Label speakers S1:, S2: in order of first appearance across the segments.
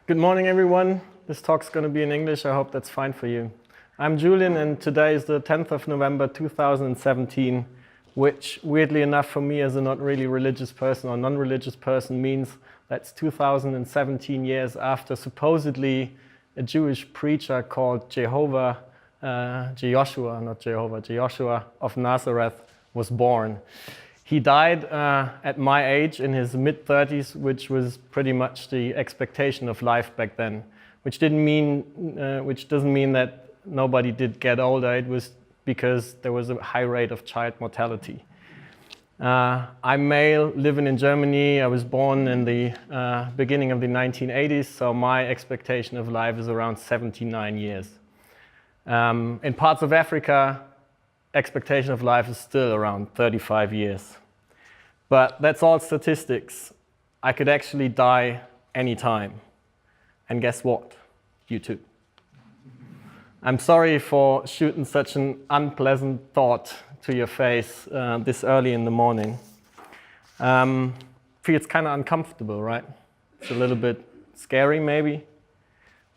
S1: Good morning, everyone. This talk's going to be in English. I hope that's fine for you. I'm Julian, and today is the 10th of November 2017, which, weirdly enough for me as a not really religious person or non-religious person, means that's 2017 years after supposedly a Jewish preacher called Jehoshua of Nazareth was born. He died at my age in his mid-30s, which was pretty much the expectation of life back then, which doesn't mean that nobody did get older. It was because there was a high rate of child mortality. I'm male, living in Germany. I was born in the beginning of the 1980s, so my expectation of life is around 79 years. In parts of Africa, expectation of life is still around 35 years. But that's all statistics. I could actually die anytime. And guess what? You too. I'm sorry for shooting such an unpleasant thought to your face this early in the morning. Feels kind of uncomfortable, right? It's a little bit scary maybe.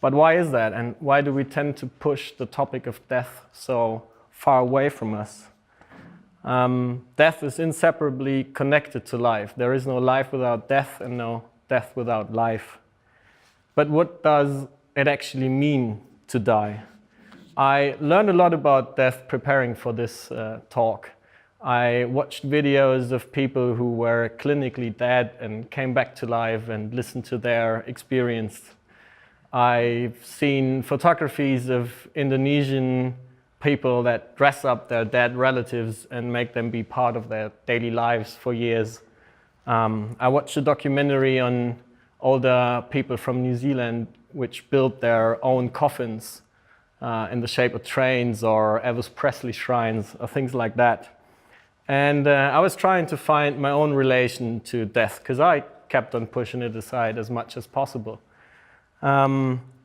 S1: But why is that? And why do we tend to push the topic of death so far away from us? Death is inseparably connected to life. There is no life without death and no death without life. But what does it actually mean to die? I learned a lot about death preparing for this talk. I watched videos of people who were clinically dead and came back to life and listened to their experience. I've seen photographies of Indonesian people that dress up their dead relatives and make them be part of their daily lives for years. I watched a documentary on older people from New Zealand which built their own coffins in the shape of trains or Elvis Presley shrines or things like that. And I was trying to find my own relation to death because I kept on pushing it aside as much as possible.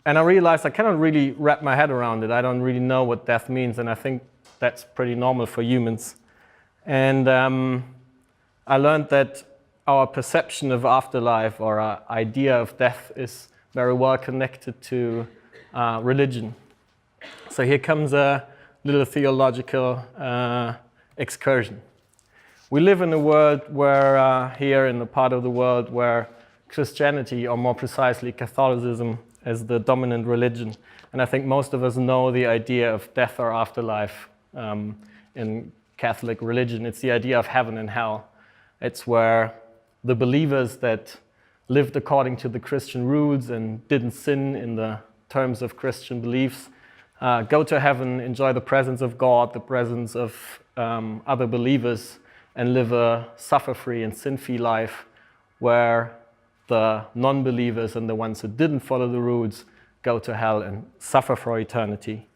S1: And I realized I cannot really wrap my head around it. I don't really know what death means, and I think that's pretty normal for humans. And I learned that our perception of afterlife or our idea of death is very well connected to religion. So here comes a little theological excursion. We live in a world where, here in the part of the world where Christianity, or more precisely Catholicism, as the dominant religion. And I think most of us know the idea of death or afterlife in Catholic religion. It's the idea of heaven and hell. It's where the believers that lived according to the Christian rules and didn't sin in the terms of Christian beliefs go to heaven, enjoy the presence of God, the presence of other believers, and live a suffer-free and sin-free life where the non-believers and the ones who didn't follow the rules go to hell and suffer for eternity.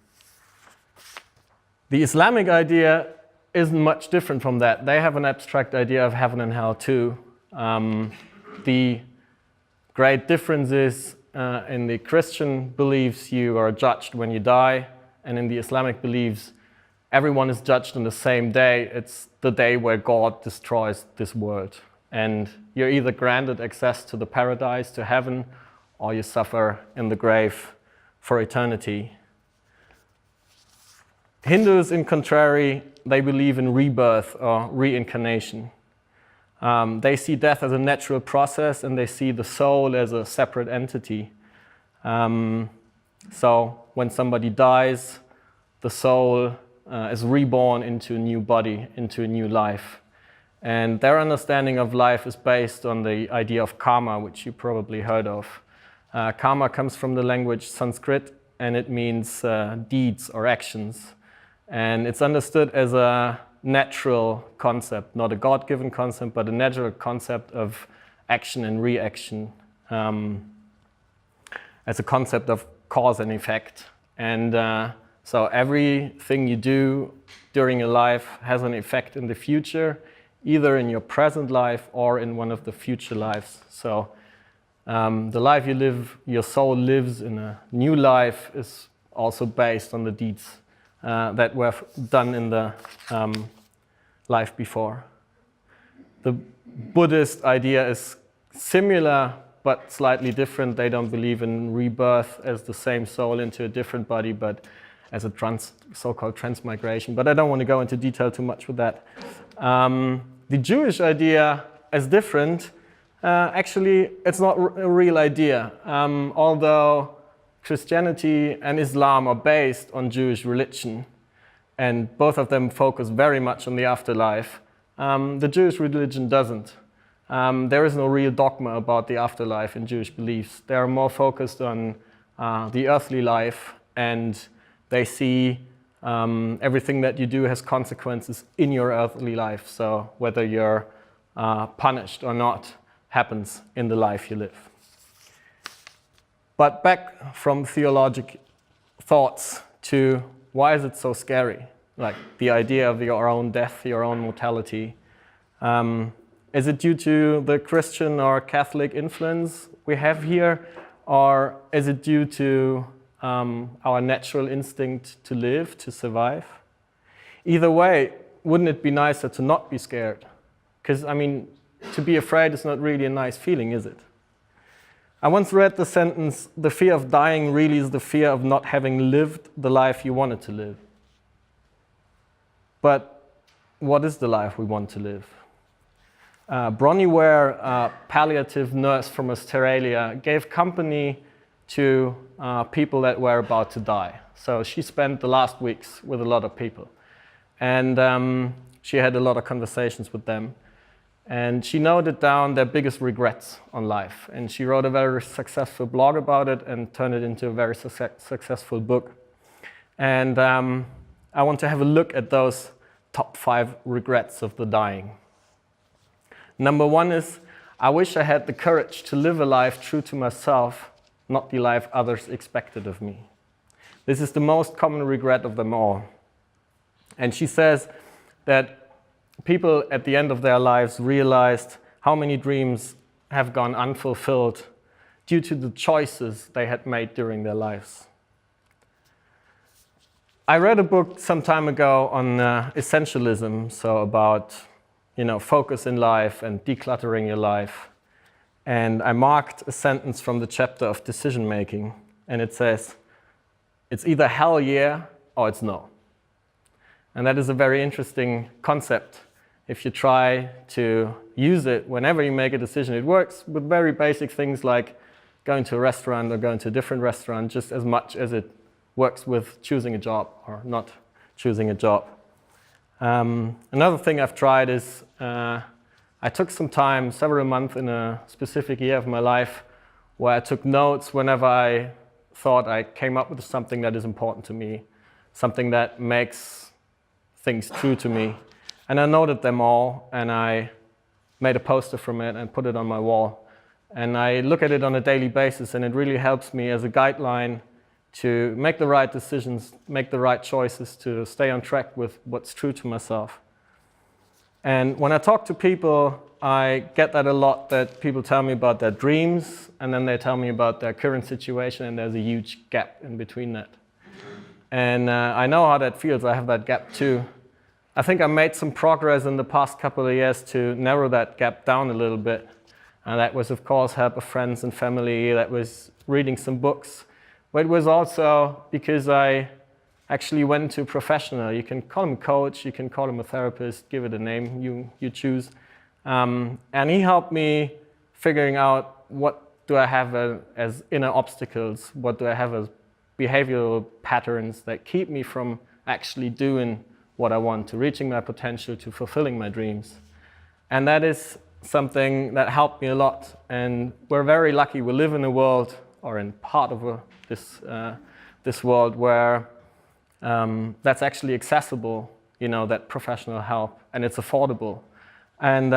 S1: The Islamic idea isn't much different from that. They have an abstract idea of heaven and hell too. The great difference is in the Christian beliefs you are judged when you die, and in the Islamic beliefs everyone is judged on the same day. It's the day where God destroys this world. And you're either granted access to the paradise, to heaven, or you suffer in the grave for eternity. Hindus, in contrary, they believe in rebirth or reincarnation. They see death as a natural process, and they see the soul as a separate entity. So when somebody dies, the soul is reborn into a new body, into a new life. And their understanding of life is based on the idea of karma, which you probably heard of. Karma comes from the language Sanskrit, and it means deeds or actions. And it's understood as a natural concept, not a God-given concept, but a natural concept of action and reaction, as a concept of cause and effect. And so everything you do during your life has an effect in the future, either in your present life or in one of the future lives. So the life you live, your soul lives in a new life, is also based on the deeds that were done in the life before. The Buddhist idea is similar but slightly different. They don't believe in rebirth as the same soul into a different body, but as a so-called transmigration. But I don't want to go into detail too much with that. The Jewish idea is different. Actually, it's not a real idea. Although Christianity and Islam are based on Jewish religion, and both of them focus very much on the afterlife, the Jewish religion doesn't. There is no real dogma about the afterlife in Jewish beliefs. They are more focused on the earthly life, and they see everything that you do has consequences in your earthly life. So whether you're punished or not happens in the life you live. But back from theologic thoughts to why is it so scary? Like the idea of your own death, your own mortality. Is it due to the Christian or Catholic influence we have here? Or is it due to our natural instinct to live, to survive? Either way, wouldn't it be nicer to not be scared? Because, I mean, to be afraid is not really a nice feeling, is it? I once read the sentence, the fear of dying really is the fear of not having lived the life you wanted to live. But what is the life we want to live? Bronnie Ware, a palliative nurse from Australia, gave company to people that were about to die. So she spent the last weeks with a lot of people. And she had a lot of conversations with them. And she noted down their biggest regrets on life. And she wrote a very successful blog about it and turned it into a very successful book. And I want to have a look at those top 5 regrets of the dying. Number 1 is, I wish I had the courage to live a life true to myself, not the life others expected of me. This is the most common regret of them all. And she says that people at the end of their lives realized how many dreams have gone unfulfilled due to the choices they had made during their lives. I read a book some time ago on essentialism, so about focus in life and decluttering your life. And I marked a sentence from the chapter of decision making, and it says, it's either hell yeah or it's no. And that is a very interesting concept. If you try to use it whenever you make a decision, it works with very basic things like going to a restaurant or going to a different restaurant just as much as it works with choosing a job or not choosing a job. Another thing I've tried is I took some time, several months in a specific year of my life, where I took notes whenever I thought I came up with something that is important to me, something that makes things true to me. And I noted them all, and I made a poster from it and put it on my wall. And I look at it on a daily basis, and it really helps me as a guideline to make the right decisions, make the right choices, to stay on track with what's true to myself. And when I talk to people, I get that a lot, that people tell me about their dreams, and then they tell me about their current situation, and there's a huge gap in between that. And I know how that feels. I have that gap too. I think I made some progress in the past couple of years to narrow that gap down a little bit. And that was, of course, help of friends and family. That was reading some books. But it was also because I actually went to a professional. You can call him a coach, you can call him a therapist, give it a name you choose. And he helped me figuring out what do I have as inner obstacles, what do I have as behavioral patterns that keep me from actually doing what I want, to reaching my potential, to fulfilling my dreams. And that is something that helped me a lot. And we're very lucky. We live in a world, or in part of this world, where that's actually accessible, that professional help, and it's affordable. And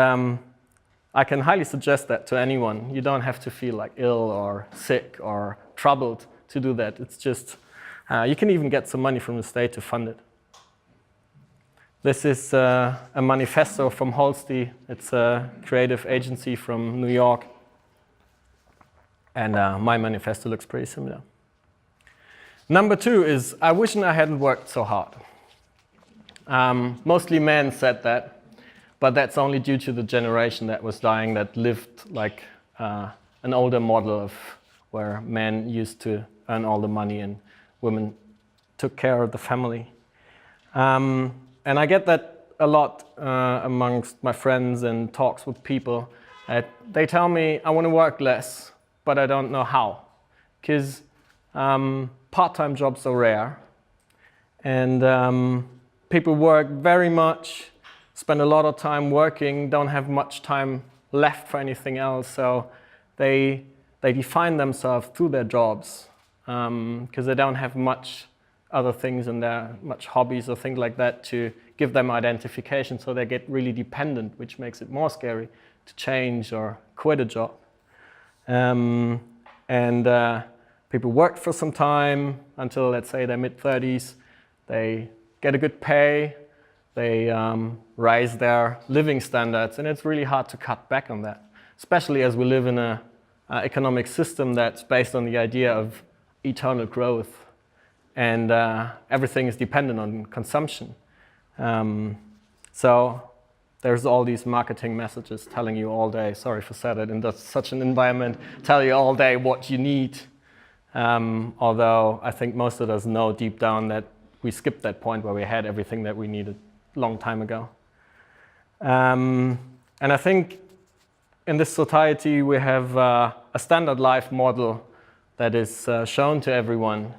S1: I can highly suggest that to anyone. You don't have to feel like ill or sick or troubled to do that. It's just, you can even get some money from the state to fund it. This is a manifesto from Holsti. It's a creative agency from New York. And my manifesto looks pretty similar. Number 2 is, I wish I hadn't worked so hard. Mostly men said that, but that's only due to the generation that was dying, that lived like a an older model of where men used to earn all the money and women took care of the family. And I get that a lot amongst my friends and talks with people. They tell me, I want to work less, but I don't know how. Because part-time jobs are rare. And people work very much, spend a lot of time working, don't have much time left for anything else. So they define themselves through their jobs because they don't have much other things in there, much hobbies or things like that to give them identification. So they get really dependent, which makes it more scary to change or quit a job. People work for some time until, let's say, their mid-30s. They get a good pay. They raise their living standards. And it's really hard to cut back on that, especially as we live in an economic system that's based on the idea of eternal growth. And everything is dependent on consumption. So there's all these marketing messages telling you all day, sorry for saying it, in such an environment, tell you all day what you need. Although I think most of us know deep down that we skipped that point where we had everything that we needed a long time ago. And I think in this society we have a standard life model that is shown to everyone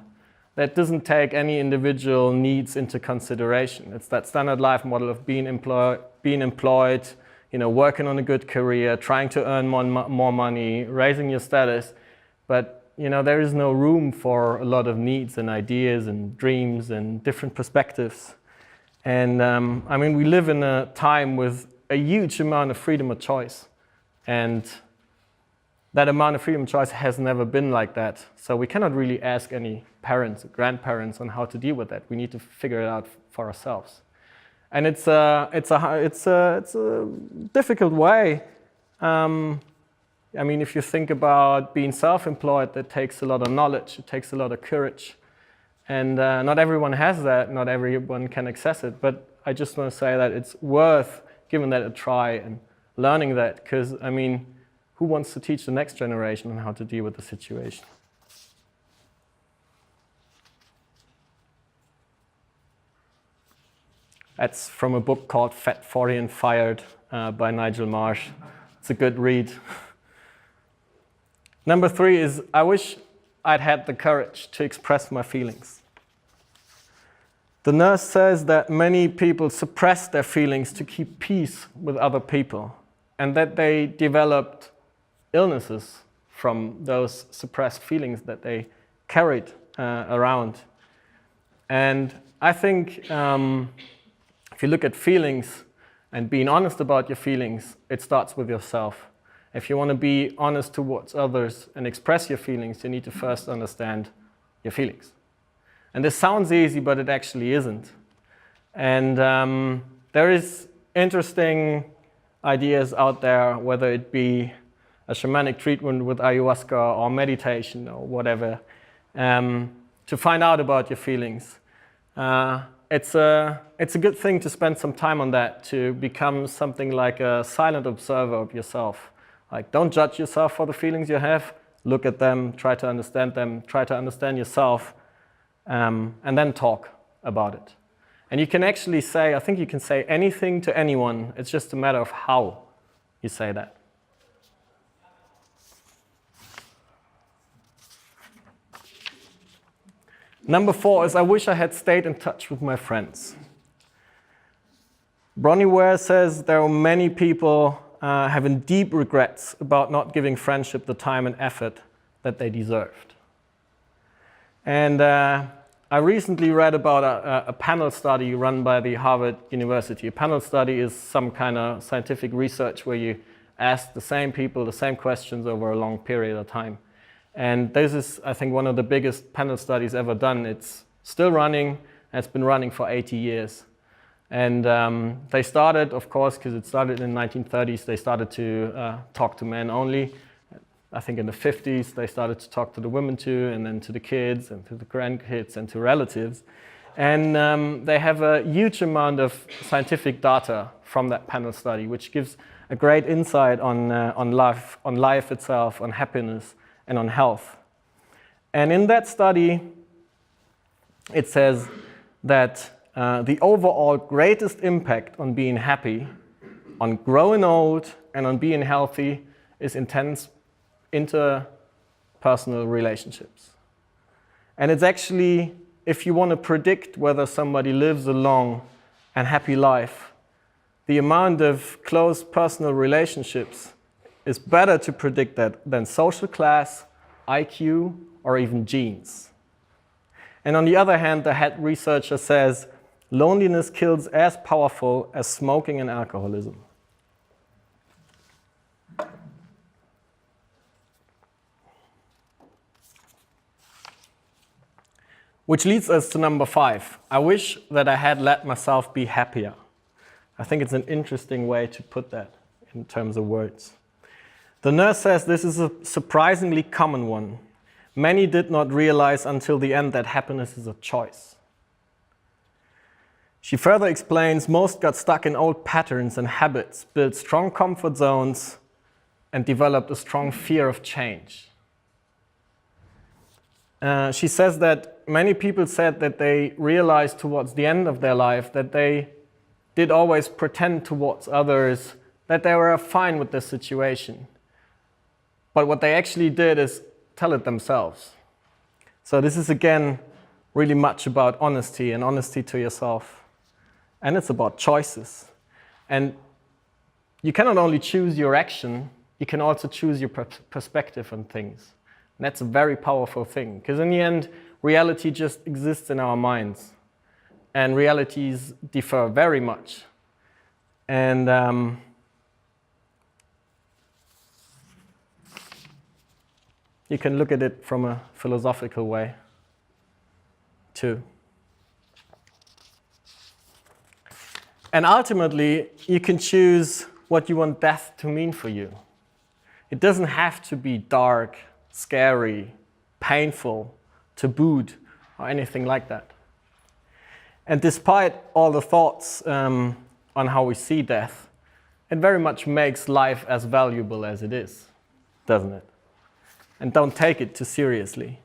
S1: that doesn't take any individual needs into consideration. It's that standard life model of being employed, working on a good career, trying to earn more money, raising your status. But there is no room for a lot of needs and ideas and dreams and different perspectives. And we live in a time with a huge amount of freedom of choice. And that amount of freedom of choice has never been like that. So we cannot really ask any parents or grandparents on how to deal with that. We need to figure it out for ourselves. And it's a difficult way. If you think about being self-employed, that takes a lot of knowledge, it takes a lot of courage. And not everyone has that, not everyone can access it. But I just want to say that it's worth giving that a try and learning that, because, who wants to teach the next generation on how to deal with the situation? That's from a book called Fat, 40 and Fired by Nigel Marsh. It's a good read. Number 3 is, I wish I'd had the courage to express my feelings. The nurse says that many people suppress their feelings to keep peace with other people, and that they developed illnesses from those suppressed feelings that they carried around. And I think if you look at feelings and being honest about your feelings, it starts with yourself. If you want to be honest towards others and express your feelings, you need to first understand your feelings. And this sounds easy, but it actually isn't. And there is interesting ideas out there, whether it be a shamanic treatment with ayahuasca or meditation or whatever, to find out about your feelings. It's a good thing to spend some time on that, to become something like a silent observer of yourself. Like, don't judge yourself for the feelings you have. Look at them, try to understand yourself, and then talk about it. And you can actually say, I think you can say anything to anyone. It's just a matter of how you say that. Number 4 is, I wish I had stayed in touch with my friends. Bronnie Ware says there are many people having deep regrets about not giving friendship the time and effort that they deserved. And I recently read about a panel study run by the Harvard University. A panel study is some kind of scientific research where you ask the same people the same questions over a long period of time. And this is, I think, one of the biggest panel studies ever done. It's still running, and it's been running for 80 years. And they started, of course, because it started in the 1930s, they started to talk to men only. I think in the 50s, they started to talk to the women too, and then to the kids, and to the grandkids, and to relatives. And they have a huge amount of scientific data from that panel study, which gives a great insight on life itself, on happiness, and on health. And in that study, it says that the overall greatest impact on being happy, on growing old, and on being healthy is intense interpersonal relationships. And it's actually, if you want to predict whether somebody lives a long and happy life, the amount of close personal relationships is better to predict that than social class, IQ, or even genes. And on the other hand, the head researcher says loneliness kills as powerful as smoking and alcoholism. Which leads us to number 5. I wish that I had let myself be happier. I think it's an interesting way to put that in terms of words. The nurse says this is a surprisingly common one. Many did not realize until the end that happiness is a choice. She further explains most got stuck in old patterns and habits, built strong comfort zones, and developed a strong fear of change. She says that many people said that they realized towards the end of their life that they did always pretend towards others that they were fine with the situation. But what they actually did is tell it themselves. So this is again really much about honesty and honesty to yourself. And it's about choices. And you cannot only choose your action, you can also choose your perspective on things. And that's a very powerful thing, because in the end, reality just exists in our minds. And realities differ very much. And you can look at it from a philosophical way, too. And ultimately, you can choose what you want death to mean for you. It doesn't have to be dark, scary, painful, tabooed, or anything like that. And despite all the thoughts on how we see death, it very much makes life as valuable as it is, doesn't it? And don't take it too seriously.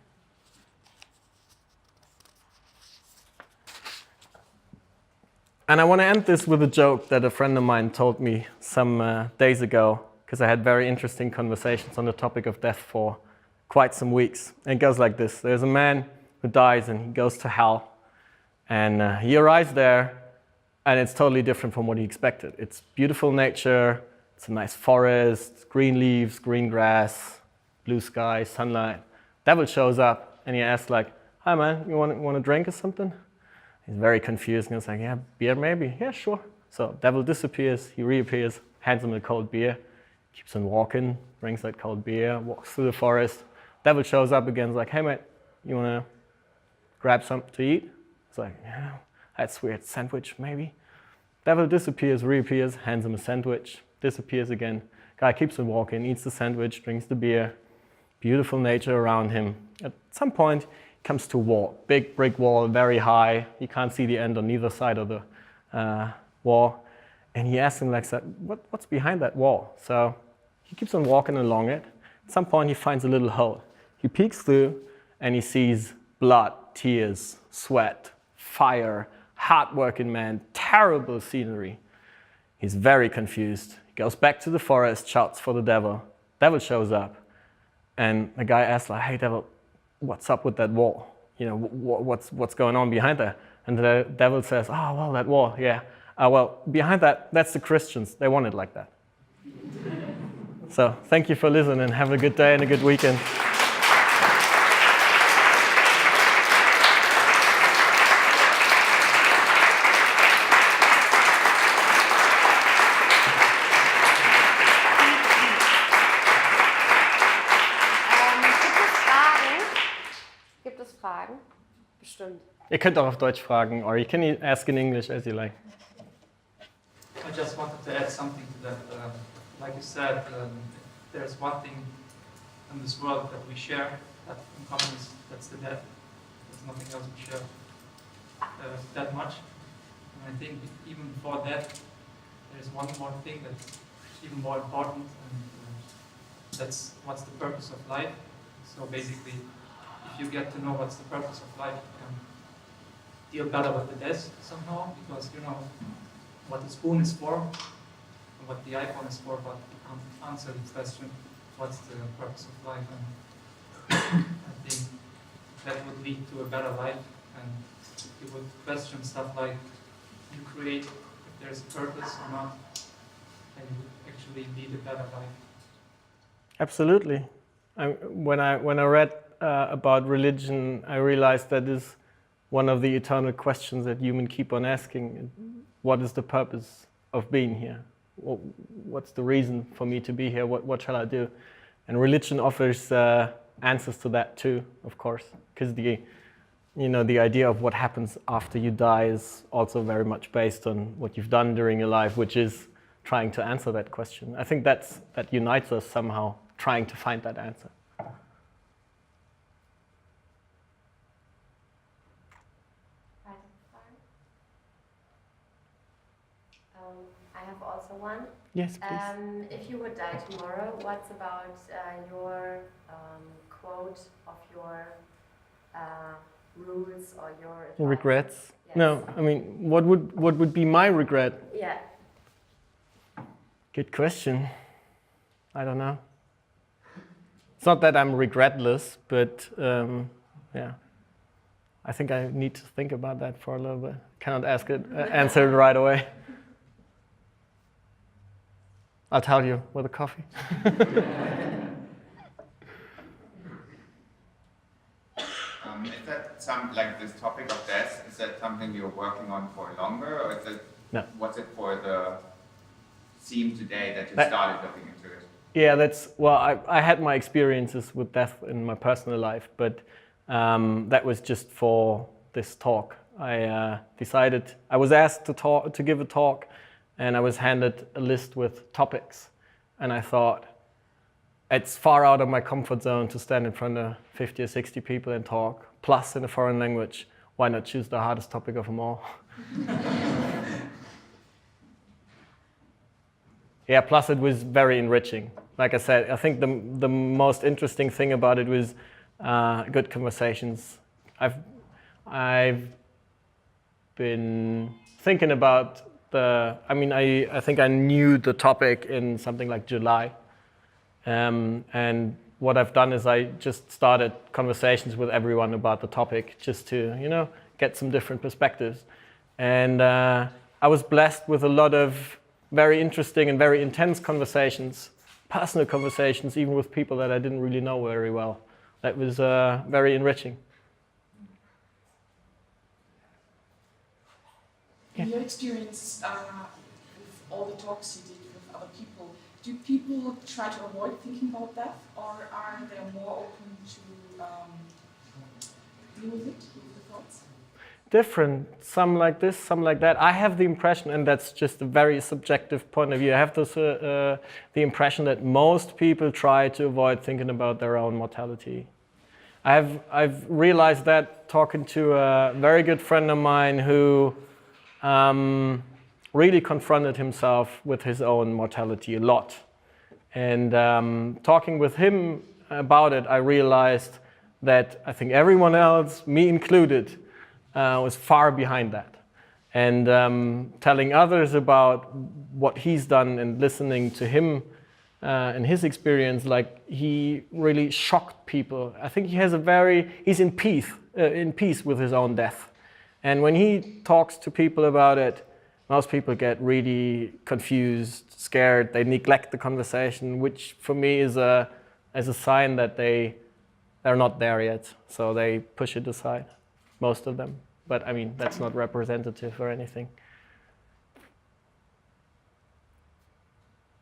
S1: And I want to end this with a joke that a friend of mine told me some days ago, because I had very interesting conversations on the topic of death for quite some weeks. And it goes like this. There's a man who dies and he goes to hell. And he arrives there and it's totally different from what he expected. It's beautiful nature, it's a nice forest, green leaves, green grass, blue sky, sunlight. Devil shows up and he asks like, "Hi man, you want a drink or something?" He's very confused and he's like, "Yeah, beer maybe." "Yeah, sure." So devil disappears, he reappears, hands him a cold beer, keeps on walking, brings that cold beer, walks through the forest. Devil shows up again, is like, "Hey mate, you want to grab something to eat?" It's like, "Yeah, that's weird, sandwich maybe." Devil disappears, reappears, hands him a sandwich, disappears again. Guy keeps on walking, eats the sandwich, drinks the beer. Beautiful nature around him. At some point, he comes to a wall, big brick wall, very high. You can't see the end on either side of the wall. And he asks him like, "What's behind that wall?" So he keeps on walking along it. At some point, he finds a little hole. He peeks through and he sees blood, tears, sweat, fire, hard-working man, terrible scenery. He's very confused. He goes back to the forest, shouts for the devil. Devil shows up. And the guy asks, like, "Hey, devil, what's up with that wall? You know, what's going on behind there?" And the devil says, "Oh, well, that wall, yeah. Well, behind that, that's the Christians. They want it like that." So thank you for listening and have a good day and a good weekend.
S2: Gibt es Fragen? Bestimmt.
S1: Ihr könnt auch auf Deutsch fragen, or you can ask in English as you like.
S3: I just wanted to add something to that. Like you said, there's one thing in this world that we share that in common is that's the death. There's nothing else we share that much. And I think even before death, there's one more thing that even more important, and that's what's the purpose of life. So basically, if you get to know what's the purpose of life, you can deal better with the death somehow, because you know what the spoon is for, and what the iPhone is for, but you can't answer the question, what's the purpose of life? And I think that would lead to a better life, and you would question stuff like, you create if there's a purpose or not, and you would actually lead a better life.
S1: Absolutely. When I read about religion, I realized that is one of the eternal questions that humans keep on asking. What is the purpose of being here? What's the reason for me to be here? What shall I do? And religion offers answers to that too, of course, because the idea of what happens after you die is also very much based on what you've done during your life, which is trying to answer that question. I think that unites us somehow, trying to find that answer.
S2: I have also one.
S1: Yes, please.
S2: If you would die tomorrow, what's about your quote of your rules or your advice?
S1: Regrets?
S2: Yes.
S1: No, I mean, what would be my regret?
S2: Yeah.
S1: Good question. I don't know. It's not that I'm regretless, but yeah. I think I need to think about that for a little bit. Cannot answer it right away. I'll tell you with a coffee.
S4: Is that like this topic of death, is that something you're working on for longer, or is it,
S1: No.
S4: what's it for the theme today that you started looking into it?
S1: Yeah, I had my experiences with death in my personal life, but that was just for this talk. I decided, I was asked to give a talk, and I was handed a list with topics, and I thought, it's far out of my comfort zone to stand in front of 50 or 60 people and talk, plus in a foreign language. Why not choose the hardest topic of them all? Yeah, plus it was very enriching. Like I said, I think the most interesting thing about it was good conversations. I've been thinking about I think I knew the topic in something like July. And what I've done is I just started conversations with everyone about the topic, just to, get some different perspectives. And I was blessed with a lot of very interesting and very intense conversations, personal conversations, even with people that I didn't really know very well. That was very enriching.
S5: In your experience with all the talks you did with other people, do people try to avoid thinking about death, or are they more open to deal with it, with the thoughts?
S1: Different, some like this, some like that. I have the impression, and that's just a very subjective point of view, I have this, the impression that most people try to avoid thinking about their own mortality. I've realized that talking to a very good friend of mine who really confronted himself with his own mortality a lot. And talking with him about it, I realized that I think everyone else, me included, was far behind that. And telling others about what he's done and listening to him and his experience, like he really shocked people. I think he's in peace with his own death. And when he talks to people about it, most people get really confused, scared. They neglect the conversation, which for me is a sign that they're not there yet. So they push it aside, most of them. But I mean, that's not representative or anything.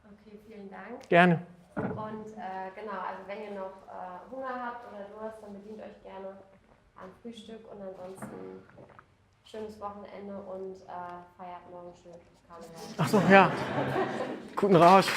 S2: Okay, vielen Dank.
S1: Gerne.
S2: Und genau, also wenn ihr noch Hunger habt oder Durst, dann bedient euch gerne am Frühstück und ansonsten schönes Wochenende und feiert morgen schön Karneval.
S1: Ach so, ja. Guten Rausch.